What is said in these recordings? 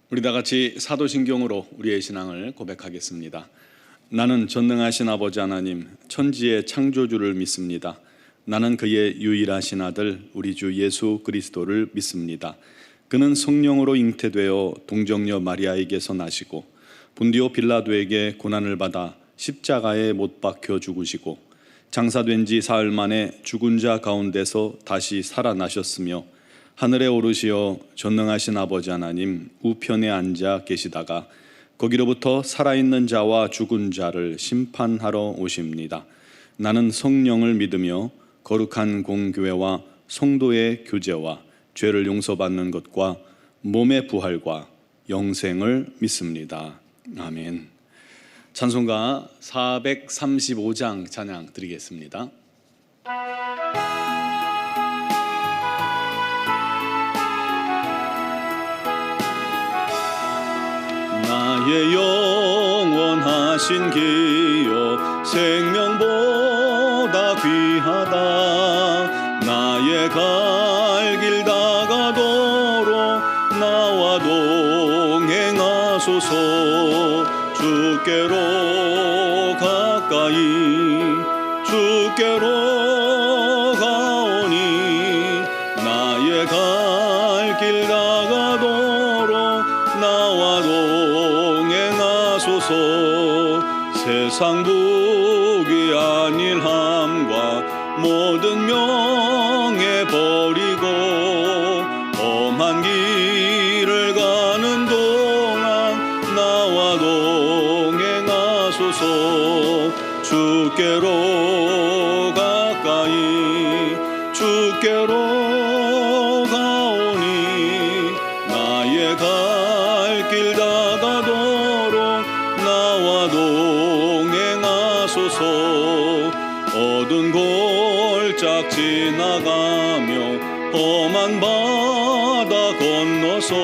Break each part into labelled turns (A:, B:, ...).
A: 우리 다 같이 사도신경으로 우리의 신앙을 고백하겠습니다. 나는 전능하신 아버지 하나님, 천지의 창조주를 믿습니다. 나는 그의 유일하신 아들 우리 주 예수 그리스도를 믿습니다. 그는 성령으로 잉태되어 동정녀 마리아에게서 나시고 본디오 빌라도에게 고난을 받아 십자가에 못 박혀 죽으시고 장사된 지 사흘 만에 죽은 자 가운데서 다시 살아나셨으며 하늘에 오르시어 전능하신 아버지 하나님 우편에 앉아 계시다가 거기로부터 살아있는 자와 죽은 자를 심판하러 오십니다. 나는 성령을 믿으며 거룩한 공교회와 성도의 교제와 죄를 용서받는 것과 몸의 부활과 영생을 믿습니다. 아멘. 찬송가 435장 찬양 드리겠습니다. 나의 영원하신 기여 생명보다 귀하다. 나의 갈 길 다가도록 나와 동행하소서. 주께로 가까이 주께로 가오니 나의 갈 길 다가도록 나와 동행하소서. 세상 부귀 안일함과 모든 명예 버리고 험한 길을 가는 동안 나와 동행하소서. 주께로 가까이 주께로 가오니 나의 갈 길 다가도록 나와 동행하소서. 어두운 골짝 지나가며 험한 바다 건너서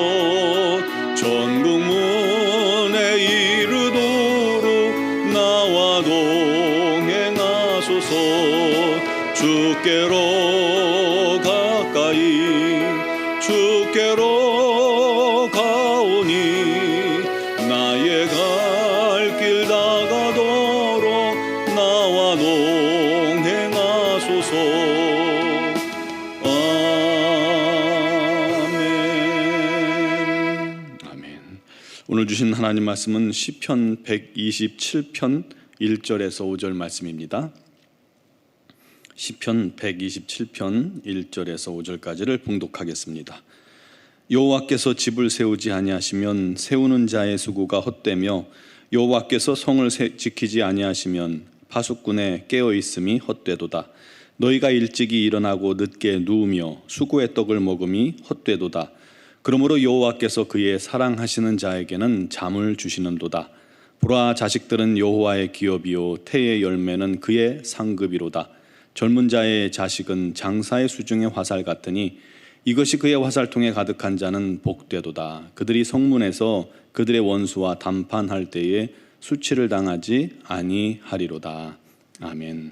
A: 천국 문에 이르도록 나와 동행하소서. 주께로 가까이 주께로 가오니 나의 갈 길 다가도록 나와 동행하소서. 아멘. 아멘. 오늘 주신 하나님 말씀은 시편 127편 1절에서 5절 말씀입니다. 시편 127편 1절에서 5절까지를 봉독하겠습니다. 여호와께서 집을 세우지 아니하시면 세우는 자의 수고가 헛되며 여호와께서 성을 지키지 아니하시면 파수꾼의 깨어있음이 헛되도다. 너희가 일찍이 일어나고 늦게 누우며 수고의 떡을 먹음이 헛되도다. 그러므로 여호와께서 그의 사랑하시는 자에게는 잠을 주시는도다. 보라, 자식들은 여호와의 기업이요 태의 열매는 그의 상급이로다. 젊은 자의 자식은 장사의 수중의 화살 같으니 이것이 그의 화살통에 가득한 자는 복되도다. 그들이 성문에서 그들의 원수와 담판할 때에 수치를 당하지 아니하리로다. 아멘.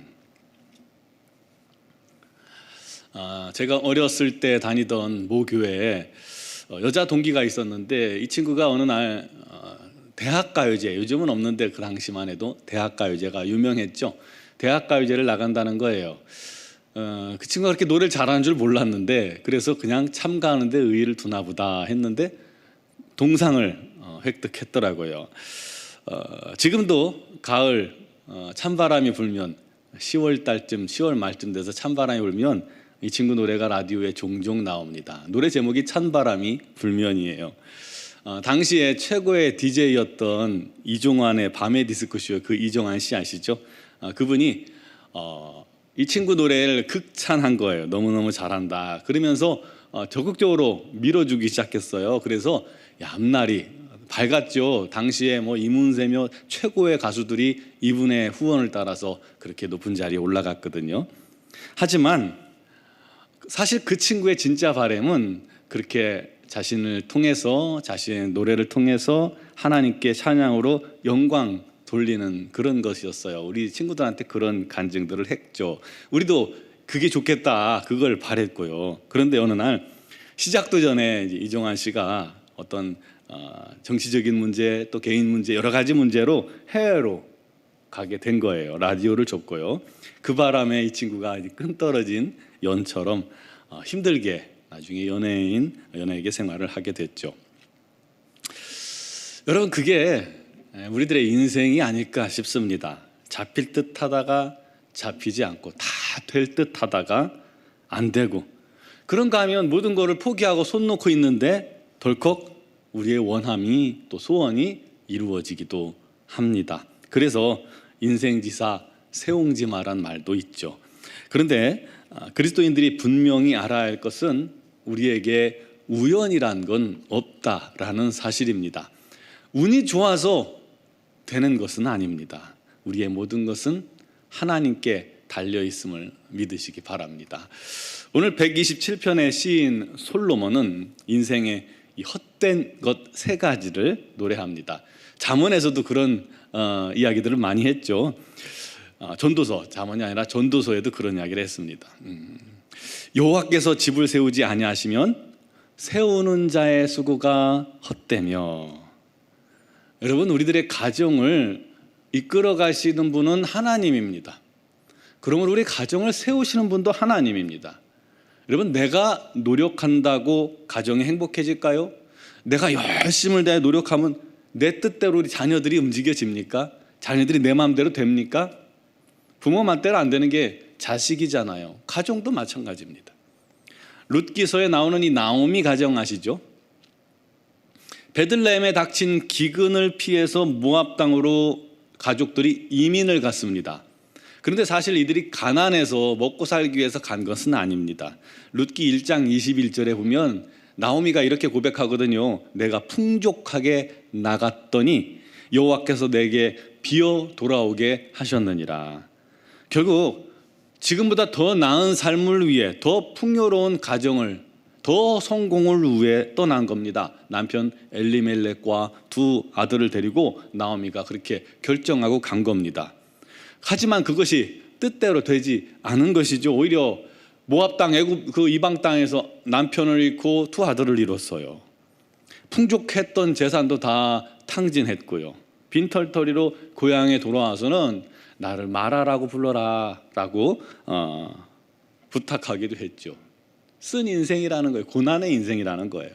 A: 제가 어렸을 때 다니던 모교회에 여자 동기가 있었는데 이 친구가 어느 날 대학가요제, 요즘은 없는데 그 당시만 해도 대학가요제가 유명했죠. 대학가요제를 나간다는 거예요. 그 친구가 그렇게 노래를 잘하는 줄 몰랐는데 그래서 그냥 참가하는데 의의를 두나 보다 했는데 동상을 획득했더라고요. 지금도 가을 찬바람이 불면 10월 달쯤 10월 말쯤 돼서 찬바람이 불면 이 친구 노래가 라디오에 종종 나옵니다. 노래 제목이 찬바람이 불면이에요. 당시에 최고의 DJ였던 이종환의 밤의 디스코쇼, 그 이종환 씨 아시죠? 그분이 이 친구 노래를 극찬한 거예요. 너무너무 잘한다. 그러면서 적극적으로 밀어주기 시작했어요. 그래서 앞날이 밝았죠. 당시에 뭐 이문세며 최고의 가수들이 이분의 후원을 따라서 그렇게 높은 자리에 올라갔거든요. 하지만 사실 그 친구의 진짜 바람은 그렇게 자신을 통해서, 자신의 노래를 통해서 하나님께 찬양으로 영광 돌리는 그런 것이었어요. 우리 친구들한테 그런 간증들을 했죠. 우리도 그게 좋겠다, 그걸 바랬고요. 그런데 어느 날 시작도 전에 이종환 씨가 어떤 정치적인 문제 또 개인 문제 여러 가지 문제로 해외로 가게 된 거예요. 라디오를 줬고요. 그 바람에 이 친구가 끈 떨어진 연처럼 힘들게 나중에 연예계 생활을 하게 됐죠. 여러분, 그게 우리들의 인생이 아닐까 싶습니다. 잡힐 듯 하다가 잡히지 않고 다 될 듯 하다가 안 되고, 그런가 하면 모든 것을 포기하고 손 놓고 있는데 덜컥 우리의 원함이 또 소원이 이루어지기도 합니다. 그래서 인생지사 세옹지마란 말도 있죠. 그런데 그리스도인들이 분명히 알아야 할 것은 우리에게 우연이란 건 없다라는 사실입니다. 운이 좋아서 되는 것은 아닙니다. 우리의 모든 것은 하나님께 달려있음을 믿으시기 바랍니다. 오늘 127편의 시인 솔로몬은 인생의 이 헛된 것 3가지를 노래합니다. 잠언에서도 그런 이야기들을 많이 했죠. 전도서, 잠언이 아니라 전도서에도 그런 이야기를 했습니다. 여호와께서 집을 세우지 아니하시면 세우는 자의 수고가 헛되며. 여러분, 우리들의 가정을 이끌어 가시는 분은 하나님입니다. 그러므로 우리 가정을 세우시는 분도 하나님입니다. 여러분, 내가 노력한다고 가정이 행복해질까요? 내가 열심을 다해 노력하면 내 뜻대로 우리 자녀들이 움직여집니까? 자녀들이 내 마음대로 됩니까? 부모 맘대로 안 되는 게 자식이잖아요. 가정도 마찬가지입니다. 룻기서에 나오는 이 나오미 가정 아시죠? 베들레헴에 닥친 기근을 피해서 모압 땅으로 가족들이 이민을 갔습니다. 그런데 사실 이들이 가난해서 먹고 살기 위해서 간 것은 아닙니다. 룻기 1장 21절에 보면 나오미가 이렇게 고백하거든요. 내가 풍족하게 나갔더니 여호와께서 내게 비어 돌아오게 하셨느니라. 결국 지금보다 더 나은 삶을 위해, 더 풍요로운 가정을, 더 성공을 위해 떠난 겁니다. 남편 엘리멜렉과 2 아들을 데리고 나오미가 그렇게 결정하고 간 겁니다. 하지만 그것이 뜻대로 되지 않은 것이죠. 오히려 모압 땅, 애굽 그 이방 땅에서 남편을 잃고 2 아들을 잃었어요. 풍족했던 재산도 다 탕진했고요. 빈털터리로 고향에 돌아와서는 나를 마라라고 불러라 라고 부탁하기도 했죠. 쓴 인생이라는 거예요. 고난의 인생이라는 거예요.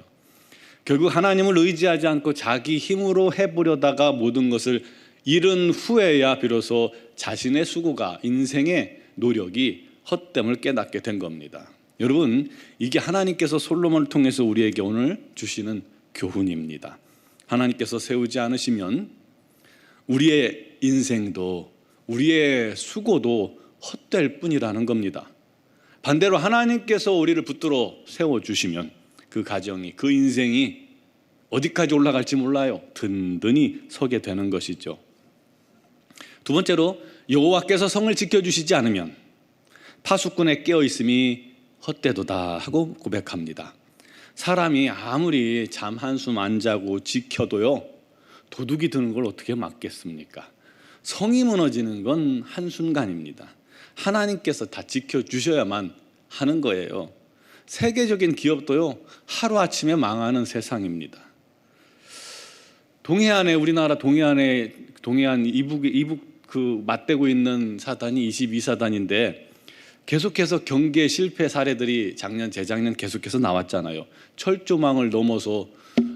A: 결국 하나님을 의지하지 않고 자기 힘으로 해보려다가 모든 것을 잃은 후에야 비로소 자신의 수고가, 인생의 노력이 헛됨을 깨닫게 된 겁니다. 여러분, 이게 하나님께서 솔로몬을 통해서 우리에게 오늘 주시는 교훈입니다. 하나님께서 세우지 않으시면 우리의 인생도, 우리의 수고도 헛될 뿐이라는 겁니다. 반대로 하나님께서 우리를 붙들어 세워주시면 그 가정이, 그 인생이 어디까지 올라갈지 몰라요. 든든히 서게 되는 것이죠. 2 번째로, 여호와께서 성을 지켜주시지 않으면 파수꾼의 깨어있음이 헛되도다 하고 고백합니다. 사람이 아무리 잠 한숨 안 자고 지켜도요, 도둑이 드는 걸 어떻게 막겠습니까? 성이 무너지는 건 한순간입니다. 하나님께서 다 지켜주셔야만 하는 거예요. 세계적인 기업도요, 하루아침에 망하는 세상입니다. 우리나라 동해안 이북 그 맞대고 있는 사단이 22사단인데 계속해서 경계 실패 사례들이 작년, 재작년 계속해서 나왔잖아요. 철조망을 넘어서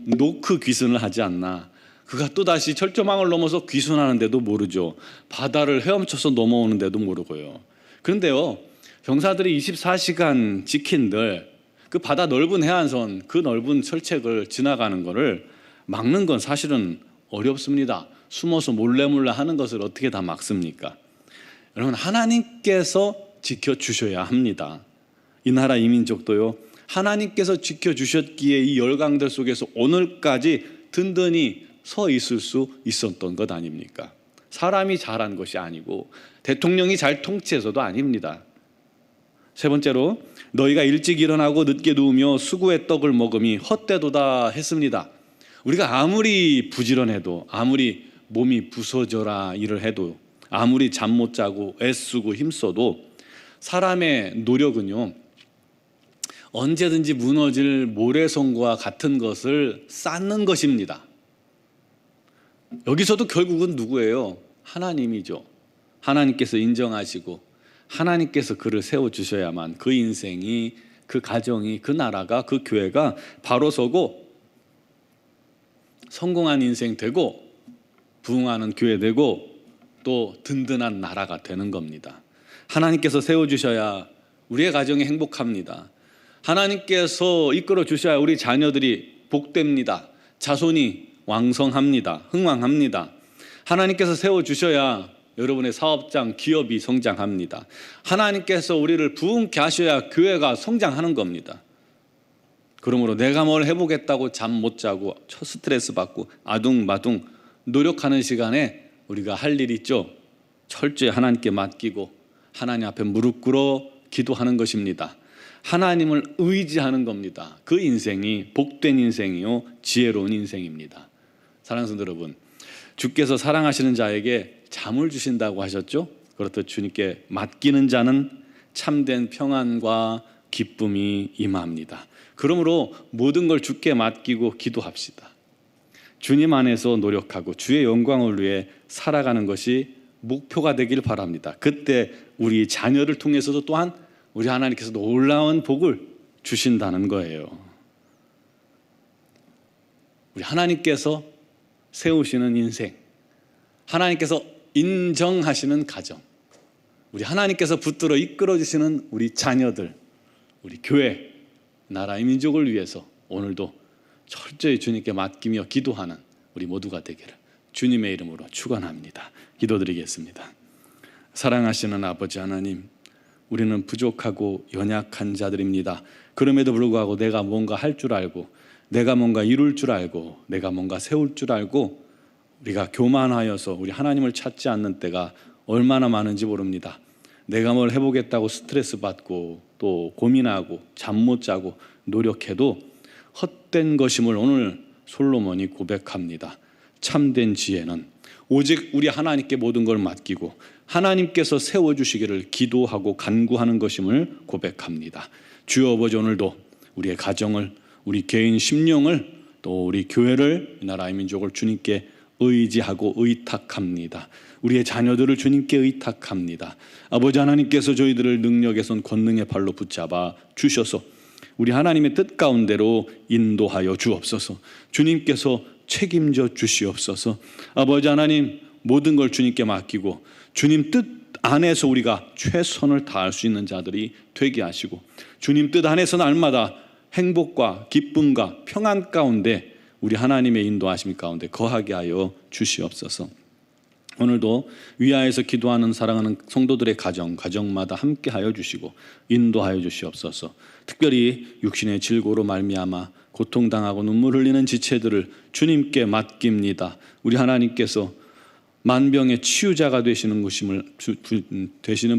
A: 노크 귀순을 하지 않나. 그가 또다시 철조망을 넘어서 귀순하는데도 모르죠. 바다를 헤엄쳐서 넘어오는데도 모르고요. 그런데요, 병사들이 24시간 지킨들 그 바다 넓은 해안선, 그 넓은 철책을 지나가는 것을 막는 건 사실은 어렵습니다. 숨어서 몰래 하는 것을 어떻게 다 막습니까? 여러분, 하나님께서 지켜주셔야 합니다. 이 나라 이민족도요, 하나님께서 지켜주셨기에 이 열강들 속에서 오늘까지 든든히 서 있을 수 있었던 것 아닙니까? 사람이 잘한 것이 아니고 대통령이 잘 통치해서도 아닙니다. 3 번째로, 너희가 일찍 일어나고 늦게 누우며 수고의 떡을 먹음이 헛되도다 했습니다. 우리가 아무리 부지런해도, 아무리 몸이 부서져라 일을 해도, 아무리 잠 못 자고 애쓰고 힘써도 사람의 노력은요, 언제든지 무너질 모래성과 같은 것을 쌓는 것입니다. 여기서도 결국은 누구예요? 하나님이죠. 하나님께서 인정하시고 하나님께서 그를 세워주셔야만 그 인생이, 그 가정이, 그 나라가, 그 교회가 바로 서고 성공한 인생 되고 부흥하는 교회 되고 또 든든한 나라가 되는 겁니다. 하나님께서 세워주셔야 우리의 가정이 행복합니다. 하나님께서 이끌어 주셔야 우리 자녀들이 복됩니다. 자손이 왕성합니다. 흥왕합니다. 하나님께서 세워주셔야 여러분의 사업장, 기업이 성장합니다. 하나님께서 우리를 부흥케 하셔야 교회가 성장하는 겁니다. 그러므로 내가 뭘 해보겠다고 잠 못 자고 스트레스 받고 아둥바둥 노력하는 시간에 우리가 할 일 있죠. 철저히 하나님께 맡기고 하나님 앞에 무릎 꿇어 기도하는 것입니다. 하나님을 의지하는 겁니다. 그 인생이 복된 인생이요 지혜로운 인생입니다. 사랑하는 성도 여러분, 주께서 사랑하시는 자에게 잠을 주신다고 하셨죠. 그렇듯 주님께 맡기는 자는 참된 평안과 기쁨이 임합니다. 그러므로 모든 걸 주께 맡기고 기도합시다. 주님 안에서 노력하고 주의 영광을 위해 살아가는 것이 목표가 되길 바랍니다. 그때 우리 자녀를 통해서도 또한 우리 하나님께서 놀라운 복을 주신다는 거예요. 우리 하나님께서 세우시는 인생, 하나님께서 인정하시는 가정, 우리 하나님께서 붙들어 이끌어 주시는 우리 자녀들, 우리 교회, 나라의 민족을 위해서 오늘도 철저히 주님께 맡기며 기도하는 우리 모두가 되기를 주님의 이름으로 축원합니다. 기도드리겠습니다. 사랑하시는 아버지 하나님, 우리는 부족하고 연약한 자들입니다. 그럼에도 불구하고 내가 뭔가 할 줄 알고, 내가 뭔가 이룰 줄 알고, 내가 뭔가 세울 줄 알고 우리가 교만하여서 우리 하나님을 찾지 않는 때가 얼마나 많은지 모릅니다. 내가 뭘 해보겠다고 스트레스 받고 또 고민하고 잠 못 자고 노력해도 헛된 것임을 오늘 솔로몬이 고백합니다. 참된 지혜는 오직 우리 하나님께 모든 걸 맡기고 하나님께서 세워주시기를 기도하고 간구하는 것임을 고백합니다. 주여 아버지, 오늘도 우리의 가정을, 우리 개인 심령을, 또 우리 교회를, 이 나라의 민족을 주님께 의지하고 의탁합니다. 우리의 자녀들을 주님께 의탁합니다. 아버지 하나님께서 저희들을 능력의 손 권능의 발로 붙잡아 주셔서 우리 하나님의 뜻 가운데로 인도하여 주옵소서. 주님께서 책임져 주시옵소서. 아버지 하나님, 모든 걸 주님께 맡기고 주님 뜻 안에서 우리가 최선을 다할 수 있는 자들이 되게 하시고 주님 뜻 안에서 날마다 행복과 기쁨과 평안 가운데 우리 하나님의 인도하심 가운데 거하게 하여 주시옵소서. 오늘도 위하에서 기도하는 사랑하는 성도들의 가정마다 함께 하여 주시고 인도하여 주시옵소서. 특별히 육신의 질고로 말미암아 고통당하고 눈물 흘리는 지체들을 주님께 맡깁니다. 우리 하나님께서 만병의 치유자가 되시는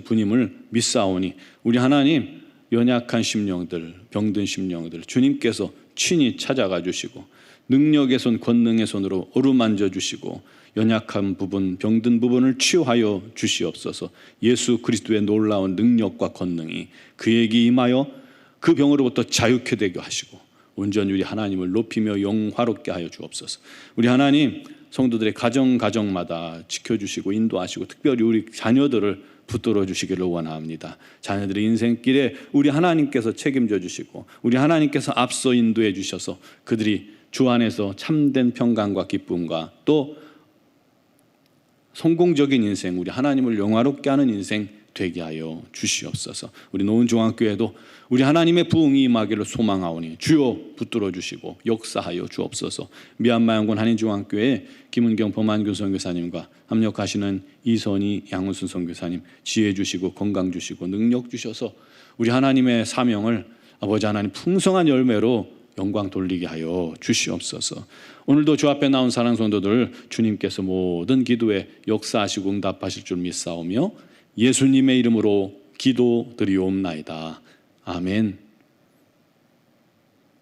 A: 분임을 믿사오니 우리 하나님, 연약한 심령들, 병든 심령들 주님께서 친히 찾아가 주시고 능력의 손, 권능의 손으로 어루만져 주시고 연약한 부분, 병든 부분을 치유하여 주시옵소서. 예수 그리스도의 놀라운 능력과 권능이 그에게 임하여 그 병으로부터 자유케 되게 하시고 온전히 우리 하나님을 높이며 영화롭게 하여 주옵소서. 우리 하나님, 성도들의 가정마다 지켜주시고 인도하시고 특별히 우리 자녀들을 붙들어 주시기를 원합니다. 자녀들의 인생길에 우리 하나님께서 책임져 주시고 우리 하나님께서 앞서 인도해 주셔서 그들이 주 안에서 참된 평강과 기쁨과 또 성공적인 인생, 우리 하나님을 영화롭게 하는 인생 되게 하여 주시옵소서. 우리 노은중앙교회도 우리 하나님의 부흥이 임하기를 소망하오니 주여 붙들어 주시고 역사하여 주옵소서. 미얀마 영군 한인중앙교회 김은경 범한교 선교사님과 합력하시는 이선희 양은순 선교사님 지혜 주시고 건강 주시고 능력 주셔서 우리 하나님의 사명을 아버지 하나님 풍성한 열매로 영광 돌리게 하여 주시옵소서. 오늘도 주 앞에 나온 사랑 성도들 주님께서 모든 기도에 역사하시고 응답하실 줄 믿사오며 예수님의 이름으로 기도드리옵나이다. 아멘.